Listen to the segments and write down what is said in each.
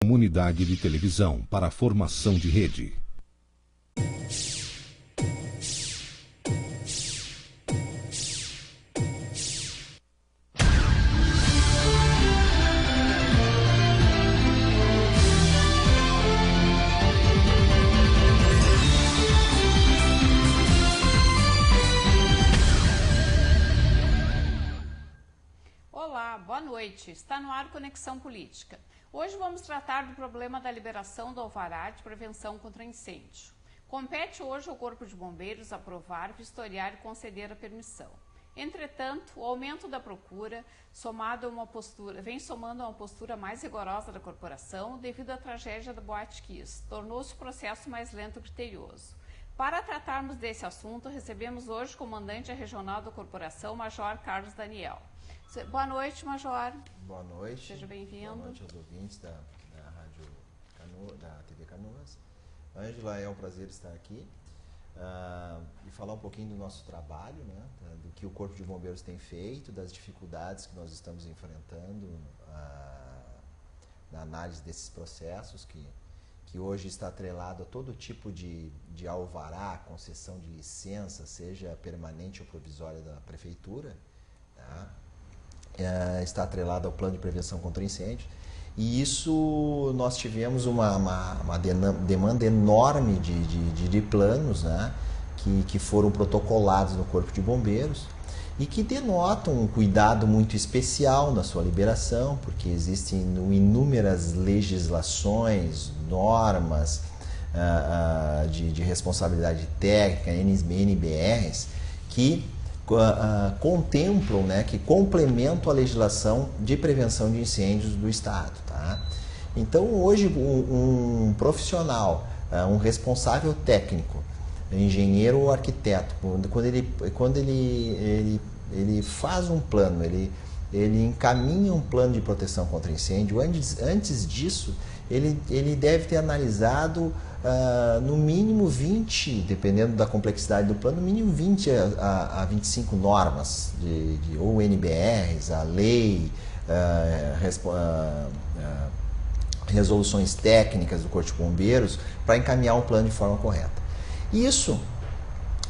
Comunidade de televisão para a formação de rede. Olá, boa noite. Está no ar Conexão Política. Hoje vamos tratar do problema da liberação do alvará de prevenção contra incêndio. Compete hoje ao Corpo de Bombeiros aprovar, vistoriar e conceder a permissão. Entretanto, o aumento da procura vem somando a uma postura mais rigorosa da corporação devido à tragédia da Boate Kiss. Tornou-se o processo mais lento e criterioso. Para tratarmos desse assunto, recebemos hoje o comandante regional da corporação, Major Carlos Daniel. Boa noite, Major. Boa noite. Seja bem-vindo. Boa noite aos ouvintes da Rádio da TV Canoas. Ângela, é um prazer estar aqui e falar um pouquinho do nosso trabalho, né, do que o Corpo de Bombeiros tem feito, das dificuldades que nós estamos enfrentando na análise desses processos, que hoje está atrelado a todo tipo de alvará, concessão de licença, seja permanente ou provisória da Prefeitura, tá? Está atrelado ao plano de prevenção contra incêndios, e isso nós tivemos uma demanda enorme de planos, né, que foram protocolados no Corpo de Bombeiros e que denotam um cuidado muito especial na sua liberação, porque existem inúmeras legislações, normas de responsabilidade técnica, NBRs, que contemplam, né, que complementam a legislação de prevenção de incêndios do Estado. Tá? Então, hoje, um profissional, um responsável técnico, engenheiro ou arquiteto, quando ele faz um plano, ele encaminha um plano de proteção contra incêndio, antes disso, ele deve ter analisado no mínimo 20, dependendo da complexidade do plano, no mínimo 20 a 25 normas, ou NBRs, a lei, resoluções técnicas do Corpo de Bombeiros, para encaminhar um plano de forma correta. Isso,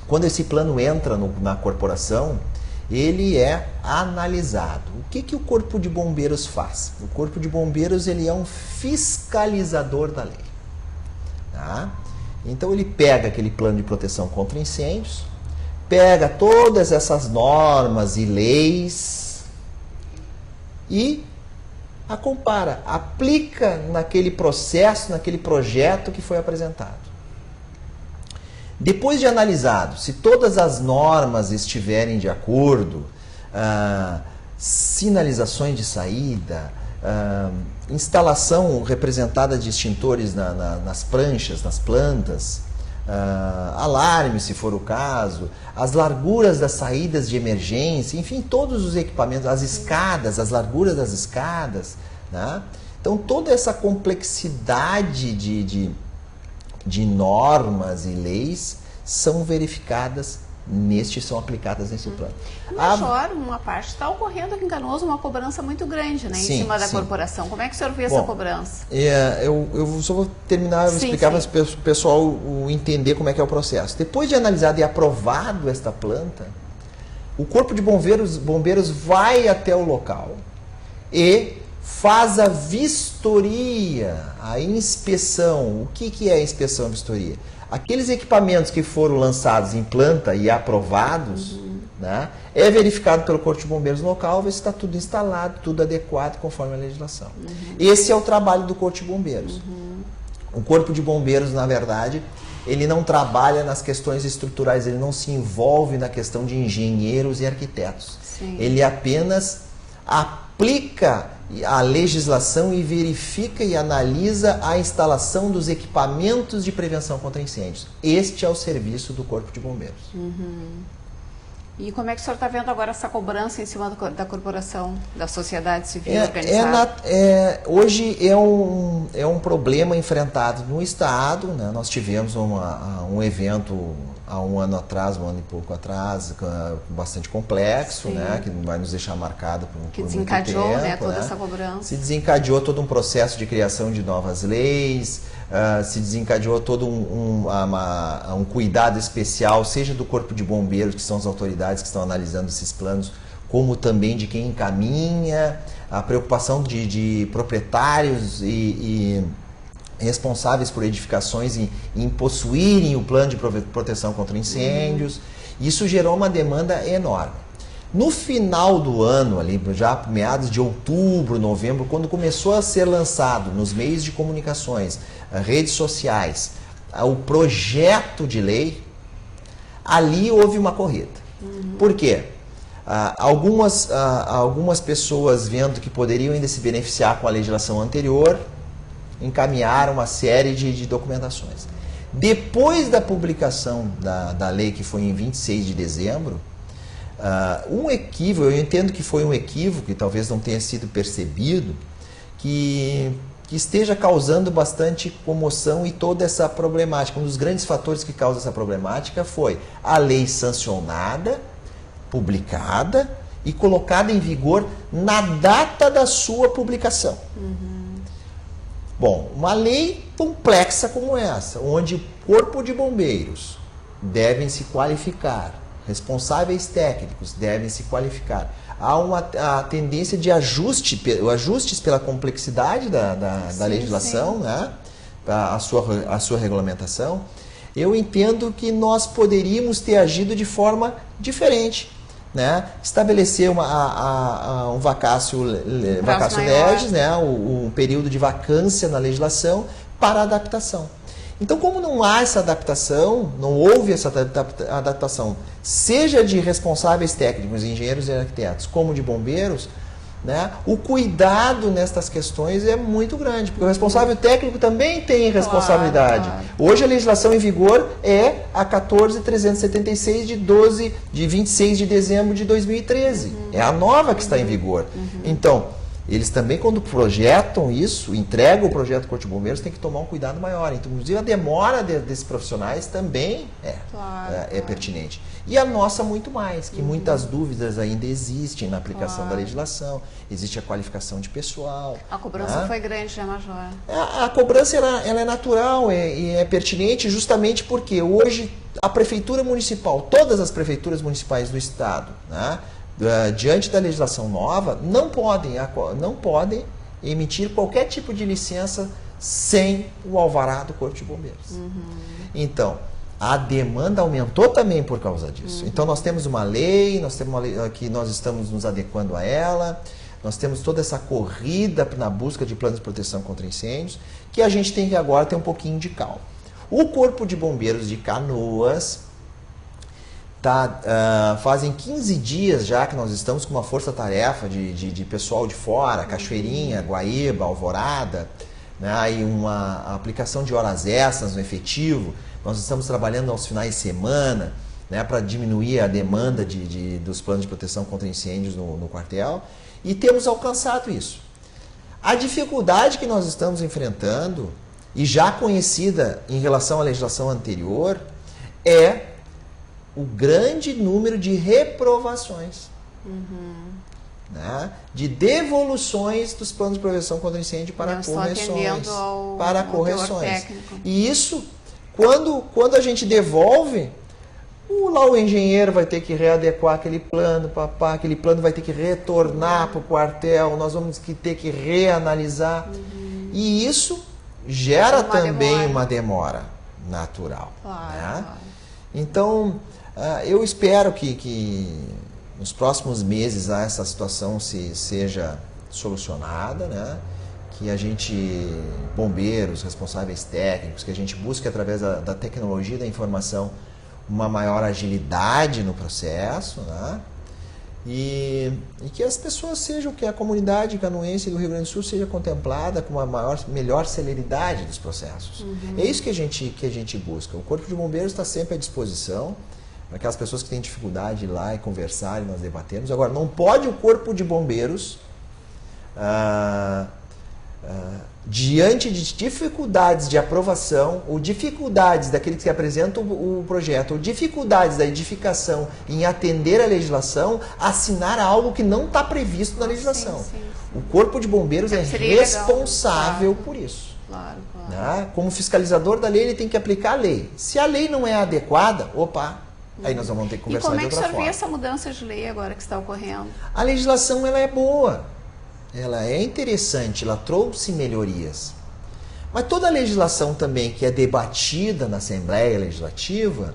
quando esse plano entra na corporação, ele é analisado. O que o Corpo de Bombeiros faz? O Corpo de Bombeiros ele é um fiscalizador da lei. Tá? Então ele pega aquele plano de proteção contra incêndios, pega todas essas normas e leis e a compara, aplica naquele processo, naquele projeto que foi apresentado. Depois de analisado, se todas as normas estiverem de acordo, sinalizações de saída, instalação representada de extintores nas pranchas, nas plantas, alarme, se for o caso, as larguras das saídas de emergência, enfim, todos os equipamentos, as escadas, as larguras das escadas, né? Então, toda essa complexidade de normas e leis são verificadas são aplicadas nesse plano. Major, uma parte, está ocorrendo aqui em Canoas uma cobrança muito grande, né, em cima da corporação. Como é que o senhor vê essa cobrança? Eu só vou terminar, vou explicar para o pessoal entender como é que é o processo. Depois de analisado e aprovado esta planta, o Corpo de Bombeiros vai até o local e faz a vistoria, a inspeção. O que é a inspeção e vistoria? Aqueles equipamentos que foram lançados em planta e aprovados, né, é verificado pelo Corpo de Bombeiros local, ver se está tudo instalado, tudo adequado conforme a legislação. Esse é o trabalho do Corpo de Bombeiros. O Corpo de Bombeiros, na verdade, ele não trabalha nas questões estruturais, ele não se envolve na questão de engenheiros e arquitetos. Sim. Ele apenas aplica a legislação e verifica e analisa a instalação dos equipamentos de prevenção contra incêndios. Este é o serviço do Corpo de Bombeiros. E como é que o senhor está vendo agora essa cobrança em cima da corporação, da sociedade civil organizada? Hoje é um problema enfrentado no Estado, né? Nós tivemos um evento há um ano atrás, um ano e pouco atrás, bastante complexo, né? Que vai nos deixar marcado por muito tempo. Que desencadeou, né, toda essa cobrança. Se desencadeou todo um processo de criação de novas leis, se desencadeou todo um cuidado especial, seja do Corpo de Bombeiros, que são as autoridades que estão analisando esses planos, como também de quem encaminha, a preocupação de proprietários e responsáveis por edificações em possuírem o plano de proteção contra incêndios. Isso gerou uma demanda enorme. No final do ano, ali, já meados de outubro, novembro, quando começou a ser lançado nos meios de comunicações, redes sociais, o projeto de lei, ali houve uma corrida. Por quê? Algumas pessoas, vendo que poderiam ainda se beneficiar com a legislação anterior, encaminharam uma série de documentações. Depois da publicação da lei, que foi em 26 de dezembro, um equívoco, eu entendo que foi um equívoco, que talvez não tenha sido percebido, que esteja causando bastante comoção e toda essa problemática. Um dos grandes fatores que causa essa problemática foi a lei sancionada, publicada e colocada em vigor na data da sua publicação. Bom, uma lei complexa como essa, onde o Corpo de Bombeiros devem se qualificar, responsáveis técnicos devem se qualificar, há uma tendência de ajustes pela complexidade da legislação, né? a sua regulamentação. Eu entendo que nós poderíamos ter agido de forma diferente, né? Estabelecer um vacácio legis, né? O período de vacância na legislação para adaptação. Então, como não há essa adaptação, não houve essa adaptação, seja de responsáveis técnicos, engenheiros e arquitetos, como de bombeiros, né? O cuidado nestas questões é muito grande, porque o responsável técnico também tem responsabilidade. Claro. Hoje a legislação em vigor é a 14.376 de 26 de dezembro de 2013. É a nova que está em vigor. Então, eles também, quando projetam isso, entregam o projeto do Corpo de Bombeiros, tem que tomar um cuidado maior. Então, inclusive, a demora desses profissionais também é pertinente. E a nossa muito mais, que muitas dúvidas ainda existem na aplicação da legislação. Existe a qualificação de pessoal. A cobrança foi grande, né, Major? A cobrança ela é natural e é pertinente justamente porque hoje a Prefeitura Municipal, todas as prefeituras municipais do Estado, né, diante da legislação nova, não podem emitir qualquer tipo de licença sem o alvará do Corpo de Bombeiros. Então, a demanda aumentou também por causa disso. Então, nós temos uma lei que nós estamos nos adequando a ela, nós temos toda essa corrida na busca de planos de proteção contra incêndios, que a gente tem que agora ter um pouquinho de calma. O Corpo de Bombeiros de Canoas fazem 15 dias já que nós estamos com uma força-tarefa de pessoal de fora, Cachoeirinha, Guaíba, Alvorada, né, e uma aplicação de horas extras no efetivo. Nós estamos trabalhando aos finais de semana, né, para diminuir a demanda dos planos de proteção contra incêndios no quartel, e temos alcançado isso. A dificuldade que nós estamos enfrentando, e já conhecida em relação à legislação anterior, é o grande número de reprovações, né, de devoluções dos planos de prevenção contra incêndio para correções. E isso, quando a gente devolve, o engenheiro vai ter que readequar aquele plano, aquele plano vai ter que retornar para o quartel, nós vamos ter que reanalisar. E isso gera também uma demora natural. Né? Então, eu espero que nos próximos meses essa situação seja solucionada, né? Que a gente, bombeiros, responsáveis técnicos, que a gente busque através da tecnologia da informação uma maior agilidade no processo, né? E que as pessoas sejam, que a comunidade canoense do Rio Grande do Sul seja contemplada com uma melhor celeridade dos processos. É isso que a gente busca. O Corpo de Bombeiros está sempre à disposição para aquelas pessoas que têm dificuldade de ir lá e conversar e nós debatermos. Agora, não pode o Corpo de Bombeiros diante de dificuldades de aprovação, ou dificuldades daqueles que apresentam o projeto, ou dificuldades da edificação em atender a legislação, assinar algo que não está previsto na legislação. Sim. O Corpo de Bombeiros é responsável por isso. Claro. Né? Como fiscalizador da lei, ele tem que aplicar a lei. Se a lei não é adequada, aí nós vamos ter que conversar de outra forma. E como é que o senhor vê essa mudança de lei agora que está ocorrendo? A legislação ela é boa, ela é interessante, ela trouxe melhorias. Mas toda a legislação também que é debatida na Assembleia Legislativa,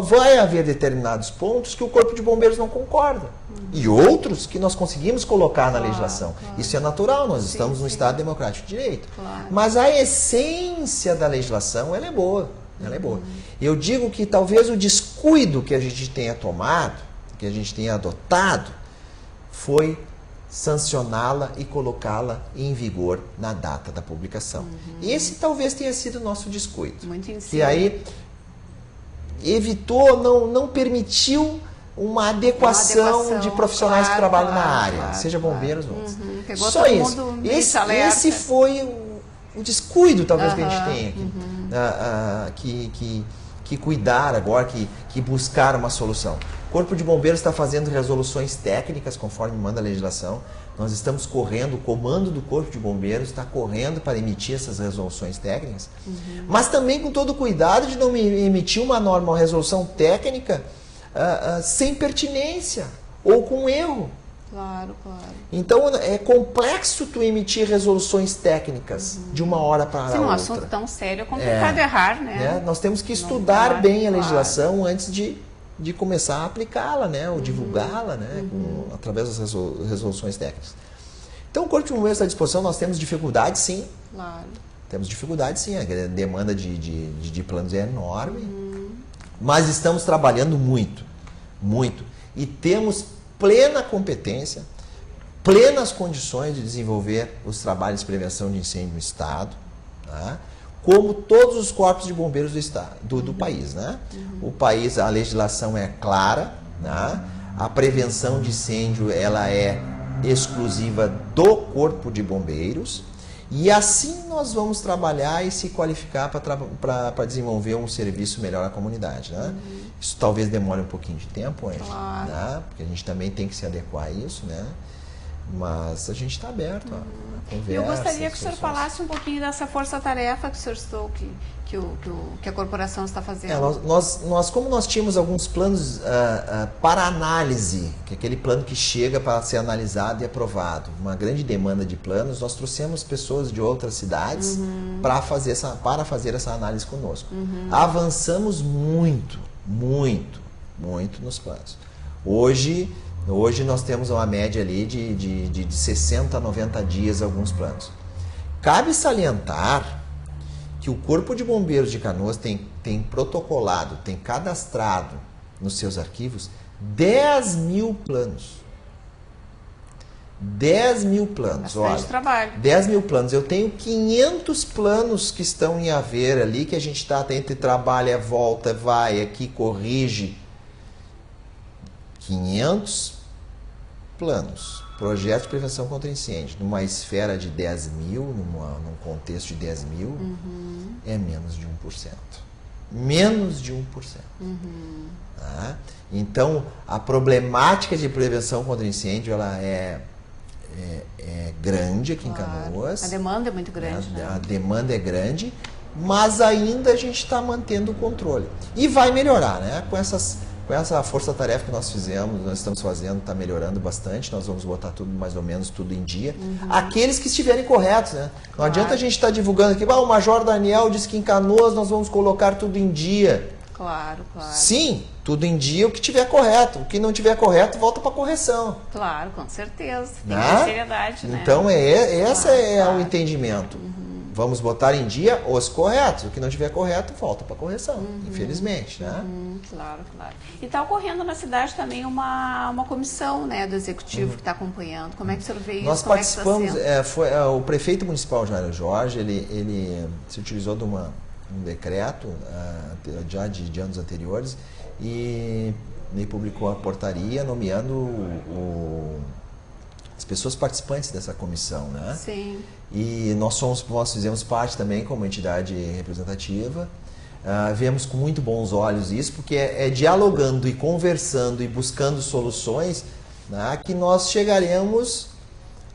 vai haver determinados pontos que o Corpo de Bombeiros não concorda. E outros que nós conseguimos colocar na legislação. Isso é natural, nós estamos no Estado Democrático de Direito. Mas a essência da legislação, ela é boa. Ela é boa. Eu digo que talvez o descuido que a gente tenha tomado, que a gente tenha adotado, foi sancioná-la e colocá-la em vigor na data da publicação. Esse talvez tenha sido o nosso descuido. Muito em cima. Que aí evitou, não permitiu uma adequação de profissionais que trabalham na área, seja bombeiros ou outros. Pegou só todo isso. Mundo Esse foi o descuido, talvez, que a gente tenha aqui. Que cuidar agora, que buscar uma solução. O Corpo de Bombeiros está fazendo resoluções técnicas, conforme manda a legislação. Nós estamos correndo, o comando do Corpo de Bombeiros está correndo para emitir essas resoluções técnicas, mas também com todo o cuidado de não emitir uma norma, uma resolução técnica sem pertinência ou com erro. Claro. Então é complexo tu emitir resoluções técnicas de uma hora para outra. Um assunto tão sério é complicado errar, né? Nós temos que estudar bem a legislação antes de começar a aplicá-la, né? Ou divulgá-la, né? Através das resoluções técnicas. Então o Corpo de Bombeiros está à disposição, nós temos dificuldades sim. Claro. Temos dificuldades sim, a demanda de planos é enorme, mas estamos trabalhando muito. E temos plena competência, plenas condições de desenvolver os trabalhos de prevenção de incêndio no Estado, tá? Como todos os corpos de bombeiros do Estado, do país. Né? O país, a legislação é clara, né? A prevenção de incêndio ela é exclusiva do Corpo de Bombeiros, e assim nós vamos trabalhar e se qualificar para desenvolver um serviço melhor à comunidade. Né? Isso talvez demore um pouquinho de tempo, né? Porque a gente também tem que se adequar a isso, né? Mas a gente está aberto a conversa. Eu gostaria que o senhor falasse um pouquinho dessa força-tarefa que o senhor citou, que a corporação está fazendo. Como nós tínhamos alguns planos para análise, que é aquele plano que chega para ser analisado e aprovado, uma grande demanda de planos, nós trouxemos pessoas de outras cidades para fazer essa análise conosco. Avançamos muito nos planos. Hoje nós temos uma média ali de 60 a 90 dias alguns planos. Cabe salientar que o Corpo de Bombeiros de Canoas tem protocolado, tem cadastrado nos seus arquivos 10 mil planos. 10 mil planos, bastante trabalho. 10 mil planos. Eu tenho 500 planos que estão em haver ali, que a gente está entre trabalha, volta, vai, aqui corrige. 500 planos, projetos de prevenção contra incêndio, numa esfera de 10 mil, num contexto de 10 mil, é menos de 1%. Menos de 1%. Tá? Então, a problemática de prevenção contra incêndio, ela é grande aqui em Canoas. A demanda é muito grande. A demanda é grande, mas ainda a gente está mantendo o controle. E vai melhorar, né? Com essa força-tarefa que nós estamos fazendo, está melhorando bastante, nós vamos botar mais ou menos tudo em dia. Aqueles que estiverem corretos, né? Não adianta a gente estar divulgando aqui, o Major Daniel disse que em Canoas nós vamos colocar tudo em dia. Claro. Sim, tudo em dia o que tiver correto. O que não tiver correto, volta para correção. Claro, com certeza. Tem que ter seriedade, né? Então, esse é o entendimento. Vamos botar em dia os corretos. O que não tiver correto, volta para correção, infelizmente. Né? Claro. E está ocorrendo na cidade também uma comissão, né, do Executivo que está acompanhando. Como é que o senhor vê isso? Nós participamos, o prefeito municipal, Jairo Jorge, ele se utilizou de um decreto já de anos anteriores e publicou a portaria nomeando o as pessoas participantes dessa comissão, né? Sim. E nós fizemos parte também como entidade representativa. Vemos com muito bons olhos isso, porque é dialogando e conversando e buscando soluções, né, que nós chegaremos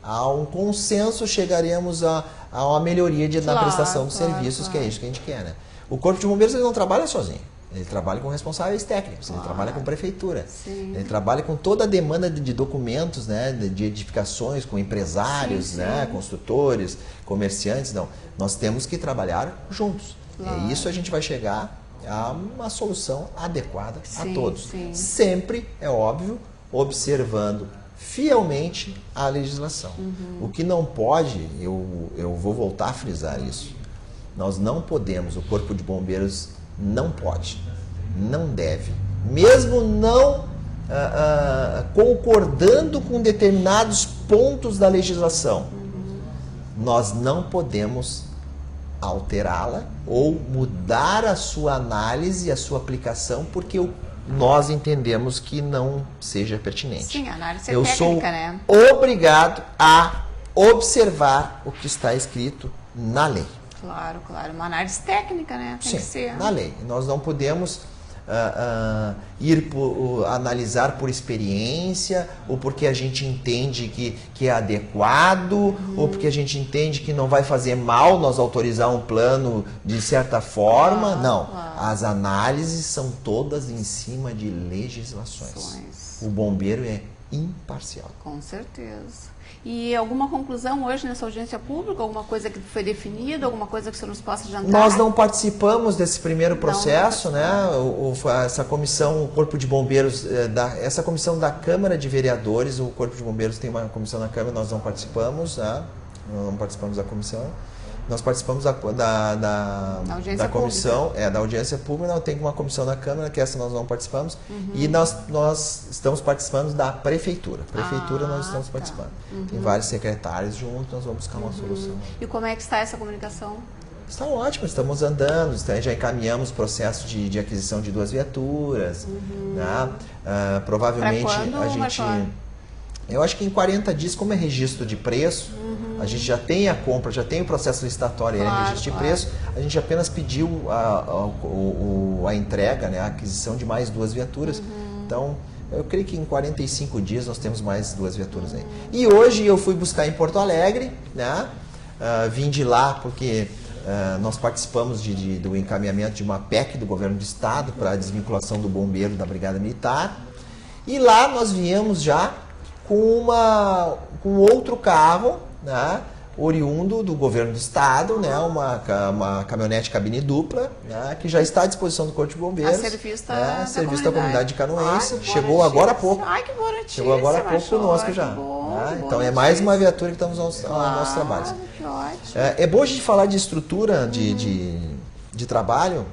a um consenso, chegaremos a uma melhoria na prestação dos serviços, que é isso que a gente quer, né? O Corpo de Bombeiros ele não trabalha sozinho. Ele trabalha com responsáveis técnicos, ele trabalha com prefeitura, ele trabalha com toda a demanda de documentos, né, de edificações, com empresários, né, construtores, comerciantes. Não, nós temos que trabalhar juntos. E isso a gente vai chegar a uma solução adequada a todos. Sempre, é óbvio, observando fielmente a legislação. O que não pode, eu vou voltar a frisar isso, nós não podemos, o Corpo de Bombeiros não pode, não deve, mesmo não concordando com determinados pontos da legislação, nós não podemos alterá-la ou mudar a sua análise, a sua aplicação, porque nós entendemos que não seja pertinente. Sim, a análise é eu técnica, né? sou obrigado a observar o que está escrito na lei. Claro, claro. Uma análise técnica, né? Tem que ser. Na lei. Nós não podemos analisar por experiência, ou porque a gente entende que é adequado, ou porque a gente entende que não vai fazer mal nós autorizar um plano de certa forma. Não. As análises são todas em cima de legislações. O bombeiro é imparcial. Com certeza. E alguma conclusão hoje nessa audiência pública? Alguma coisa que foi definida? Alguma coisa que você nos possa adiantar? Nós não participamos desse primeiro processo, né? Essa comissão, o Corpo de Bombeiros, essa comissão da Câmara de Vereadores, o Corpo de Bombeiros tem uma comissão na Câmara, nós não participamos, né? Não participamos da comissão. Nós participamos da comissão, da audiência pública, não tem uma comissão na Câmara, que essa nós não participamos, e nós estamos participando da Prefeitura. Nós estamos participando. Tem vários secretários juntos, nós vamos buscar uma solução. E como é que está essa comunicação? Está ótimo, estamos andando, já encaminhamos o processo de aquisição de 2 viaturas, né? Provavelmente a gente... Eu acho que em 40 dias, como é registro de preço, a gente já tem a compra, já tem o processo licitatório, registro de preço, a gente apenas pediu a entrega, né, a aquisição de mais 2 viaturas. Então, eu creio que em 45 dias nós temos mais 2 viaturas aí. E hoje eu fui buscar em Porto Alegre, né, vim de lá porque nós participamos do encaminhamento de uma PEC do Governo do Estado para a desvinculação do bombeiro da Brigada Militar. E lá nós viemos já com outro carro, né, oriundo do Governo do Estado, né, uma caminhonete cabine dupla, né, que já está à disposição do Corpo de Bombeiros. A serviço da comunidade canoense. Chegou agora há pouco. Ai, que boa notícia. Chegou agora há pouco conosco já. Então é mais uma viatura que estamos aos nossos trabalhos. Que ótimo. É bom a gente falar de estrutura de trabalho.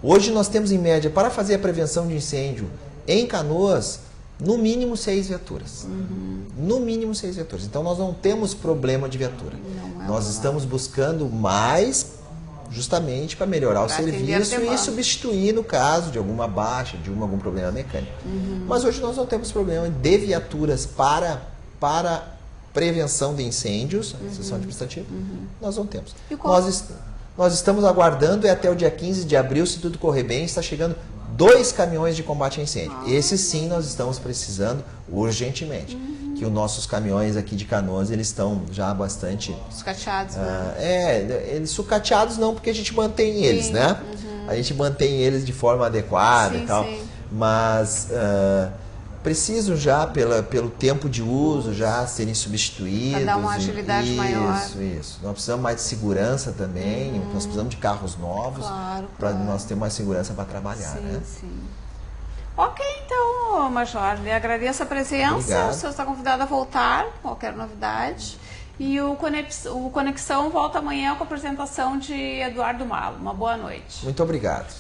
Hoje nós temos em média, para fazer a prevenção de incêndio em Canoas, no mínimo 6 viaturas. No mínimo 6 viaturas. Então nós não temos problema de viatura. Nós estamos buscando mais justamente para melhorar o serviço e substituir no caso de alguma baixa, de algum problema mecânico. Mas hoje nós não temos problema de viaturas para prevenção de incêndios, sessão administrativa, nós não temos. Nós estamos aguardando até o dia 15 de abril, se tudo correr bem, está chegando 2 caminhões de combate a incêndio. Esses sim nós estamos precisando urgentemente. Que os nossos caminhões aqui de Canoas, eles estão já bastante... Sucateados, né? Eles sucateados não, porque a gente mantém eles, né? A gente mantém eles de forma adequada e tal. Mas precisam já, pelo tempo de uso, já serem substituídos. Para dar uma agilidade maior. Isso. Nós precisamos mais de segurança também, nós precisamos de carros novos, para nós ter mais segurança para trabalhar, né? Sim. Ok, então, Major, lhe agradeço a presença. Obrigado. O senhor está convidado a voltar, qualquer novidade. E o Conexão volta amanhã com a apresentação de Eduardo Malo. Uma boa noite. Muito obrigado.